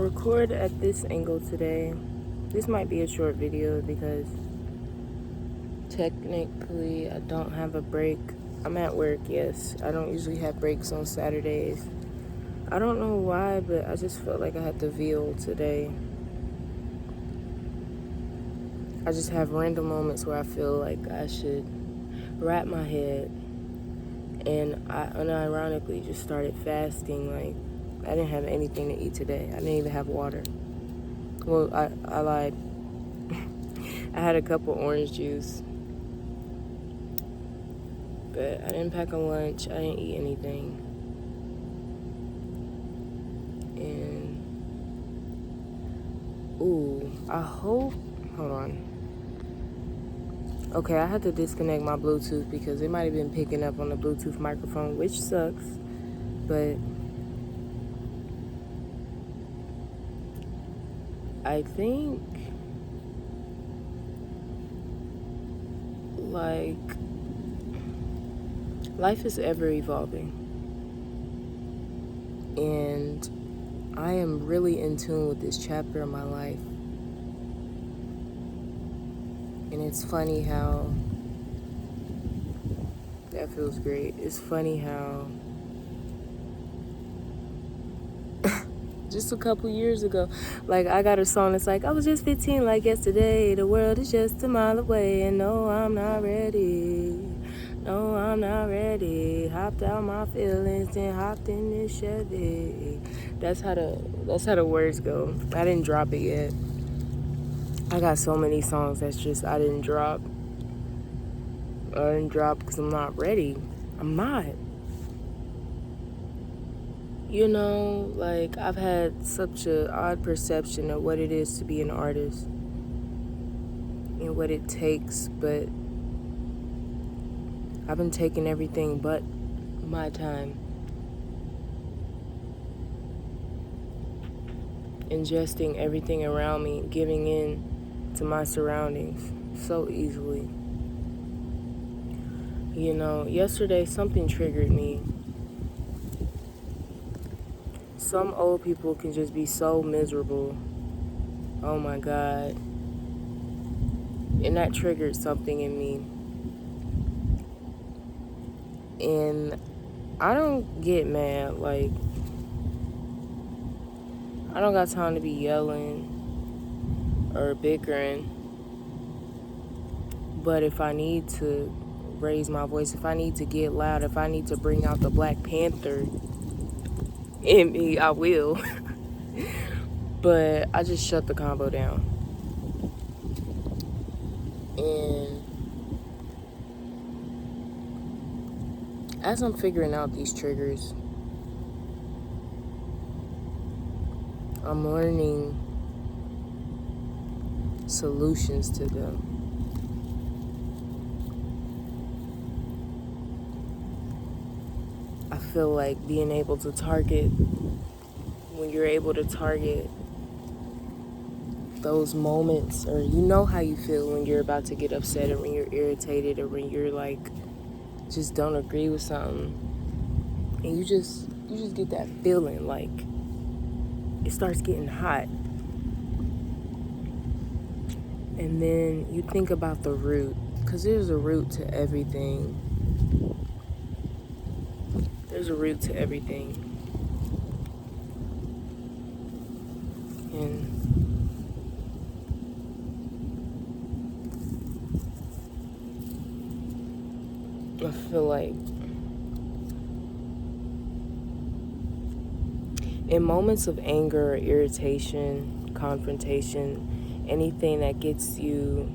record at this angle today. This might be a short video because technically I don't have a break. I'm at work, yes. I don't usually have breaks on Saturdays. I don't know why, but I just felt like I had to veal today. I just have random moments where I feel like I should wrap my head, and I unironically just started fasting. Like, I didn't have anything to eat today. I didn't even have water. Well, I lied. I had a cup of orange juice, but I didn't pack a lunch. I didn't eat anything. And, I hope, hold on. Okay, I had to disconnect my Bluetooth because it might have been picking up on the Bluetooth microphone, which sucks, but I think, like, life is ever evolving, and I am really in tune with this chapter of my life. And it's funny how that feels great. It's funny how just a couple years ago, like, I got a song that's like, I was just 15 like yesterday, the world is just a mile away, and no, I'm not ready. No, I'm not ready. Hopped out my feelings, then hopped in this Chevy. That's how the words go. I didn't drop it yet. I got so many songs that's just I didn't drop. I didn't drop because I'm not ready. I'm not. You know, like, I've had such an odd perception of what it is to be an artist and what it takes, but I've been taking everything but my time. Ingesting everything around me, giving in to my surroundings so easily. You know, yesterday something triggered me. Some old people can just be so miserable. Oh my God. And that triggered something in me. And I don't get mad. Like, I don't got time to be yelling or bickering. But if I need to raise my voice, if I need to get loud, if I need to bring out the Black Panther in me, I will. But I just shut the combo down. And as I'm figuring out these triggers, I'm learning solutions to them. I feel like being able to target, when you're able to target those moments, or you know how you feel when you're about to get upset, or when you're irritated, or when you're like, just don't agree with something, and you just get that feeling like it starts getting hot. And then you think about the root, because there's a root to everything. There's a root to everything. And I feel like in moments of anger or irritation, confrontation, anything that gets you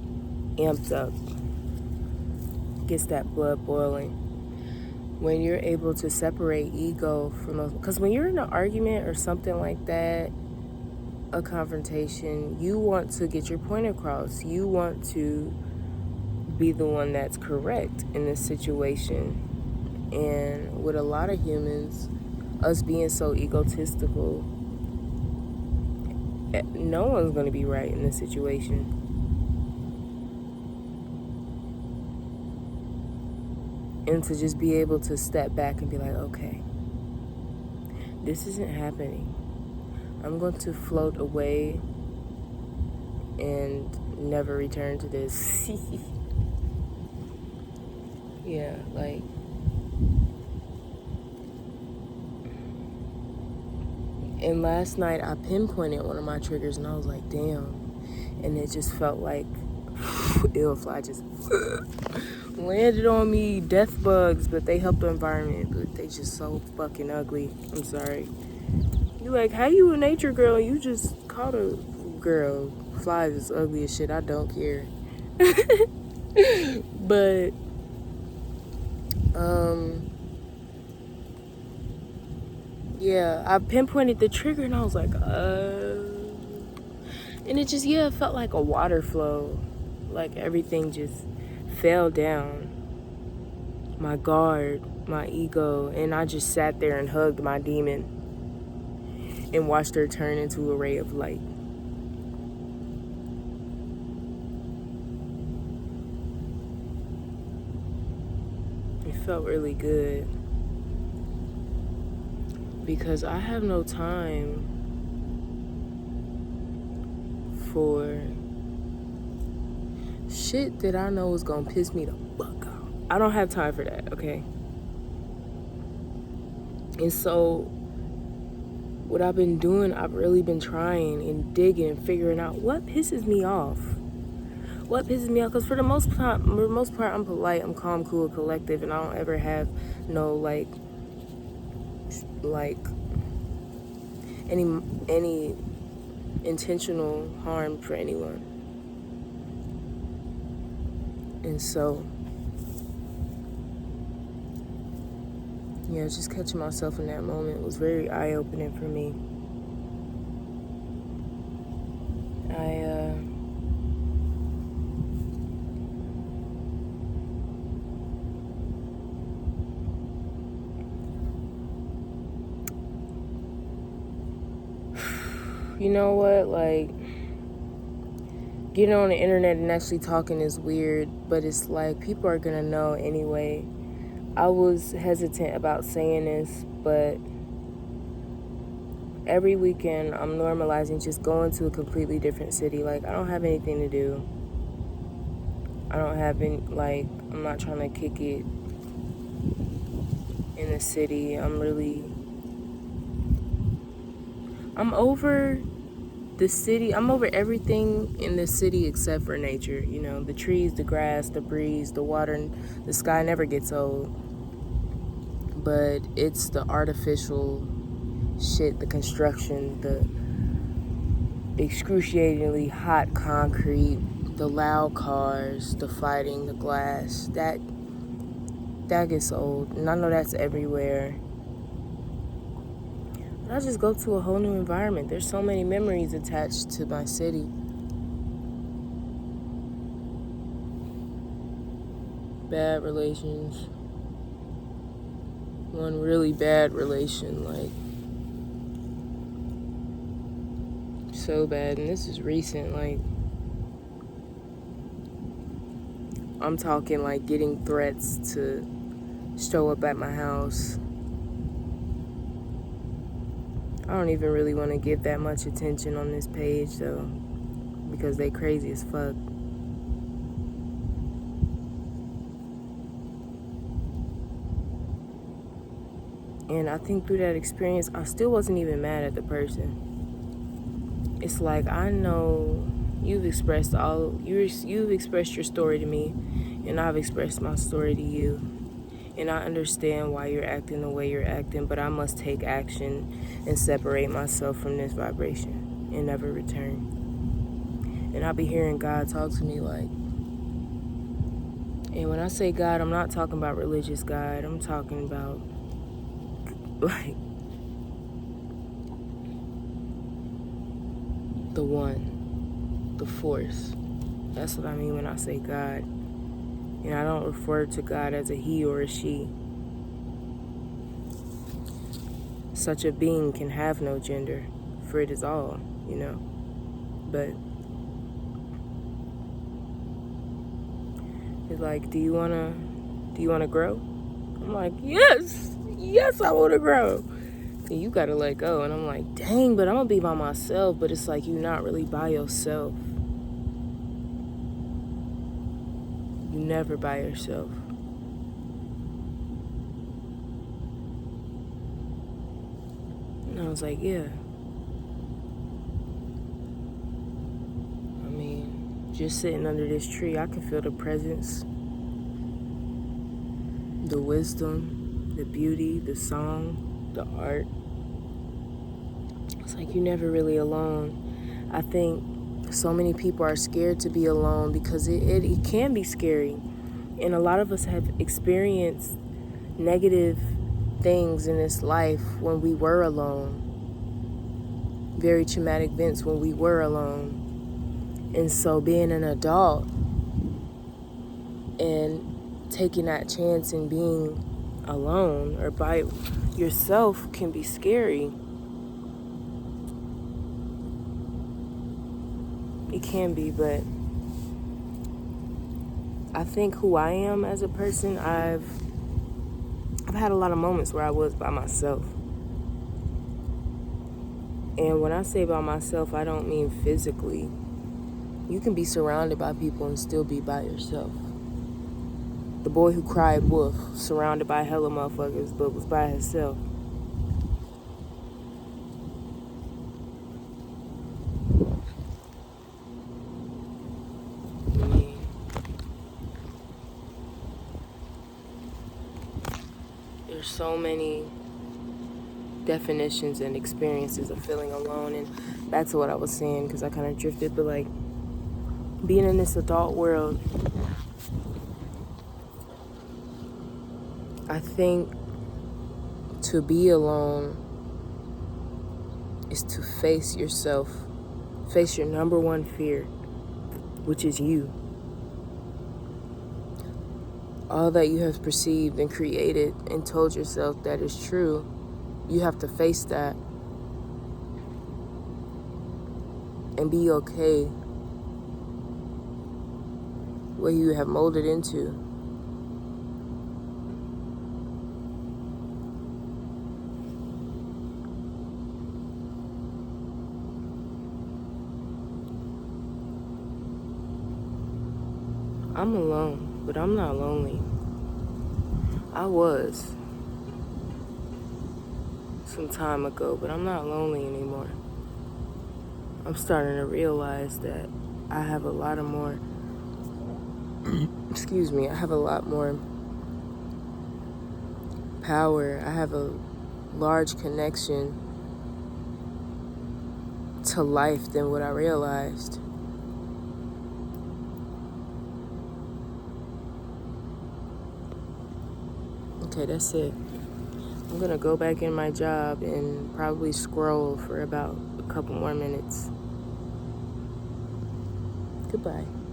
amped up, gets that blood boiling, when you're able to separate ego from those, because when you're in an argument or something like that, a confrontation, you want to get your point across. You want to be the one that's correct in this situation. And with a lot of humans, us being so egotistical, no one's going to be right in this situation. And to just be able to step back and be like, okay, this isn't happening. I'm going to float away and never return to this. Yeah, like, and last night I pinpointed one of my triggers and I was like, damn. And it just felt like ill fly just landed on me. Death bugs, but they help the environment, but they just so fucking ugly. I'm sorry. You like, how you a nature girl? You just caught a girl. Flies is ugly as shit. I don't care. But yeah, I pinpointed the trigger and I was like, and it just, it felt like a water flow. Like everything just fell down. My guard, my ego, and I just sat there and hugged my demon and watched her turn into a ray of light. It felt really good because I have no time for shit that I know is gonna piss me the fuck off. I don't have time for that, okay? And so what I've been doing, I've really been trying and digging and figuring out what pisses me off. What pisses me off? Because for the most part, I'm polite, I'm calm, cool, collective, and I don't ever have no like any intentional harm for anyone. And so, yeah, just catching myself in that moment was very eye-opening for me. You know what, like, getting on the internet and actually talking is weird, but it's like people are gonna know anyway. I was hesitant about saying this, but every weekend I'm normalizing just going to a completely different city. Like, I don't have anything to do. I don't have any, like, I'm not trying to kick it in the city. I'm over the city. I'm over everything in the city except for nature. You know, the trees, the grass, the breeze, the water, the sky never gets old. But it's the artificial shit, the construction, the excruciatingly hot concrete, the loud cars, the fighting, the glass, that gets old. And I know that's everywhere. I just go to a whole new environment. There's so many memories attached to my city. Bad relations. One really bad relation, like, so bad. And this is recent, like, I'm talking like getting threats to show up at my house. I don't even really want to give that much attention on this page, though, because they crazy as fuck. And I think through that experience, I still wasn't even mad at the person. It's like, I know you've expressed your story to me, and I've expressed my story to you. And I understand why you're acting the way you're acting, but I must take action and separate myself from this vibration and never return. And I'll be hearing God talk to me like, and when I say God, I'm not talking about religious God. I'm talking about, like, the one, the force. That's what I mean when I say God. And I don't refer to God as a he or a she. Such a being can have no gender, for it is all, you know. But it's like, do you wanna grow? I'm like, yes, I wanna grow. And you gotta let go. And I'm like, dang, but I'm gonna be by myself. But it's like, you're not really by yourself. You never by yourself. And I was like, yeah. I mean, just sitting under this tree, I can feel the presence, the wisdom, the beauty, the song, the art. It's like, you're never really alone. I think so many people are scared to be alone because it can be scary. And a lot of us have experienced negative things in this life when we were alone. Very traumatic events when we were alone. And so being an adult and taking that chance and being alone or by yourself can be scary. It can be, but I think who I am as a person, I've had a lot of moments where I was by myself. And when I say by myself, I don't mean physically. You can be surrounded by people and still be by yourself. The boy who cried wolf, surrounded by hella motherfuckers, but was by himself. I mean, there's so many definitions and experiences of feeling alone, and that's what I was saying because I kind of drifted, but like being in this adult world, I think to be alone is to face yourself, face your number one fear, which is you. All that you have perceived and created and told yourself that is true, you have to face that and be okay what you have molded into. I'm alone, but I'm not lonely. I was some time ago, but I'm not lonely anymore. I'm starting to realize that I have a lot of more I have a lot more power. I have a large connection to life than what I realized. Okay, that's it. I'm gonna go back in my job and probably scroll for about a couple more minutes. Goodbye.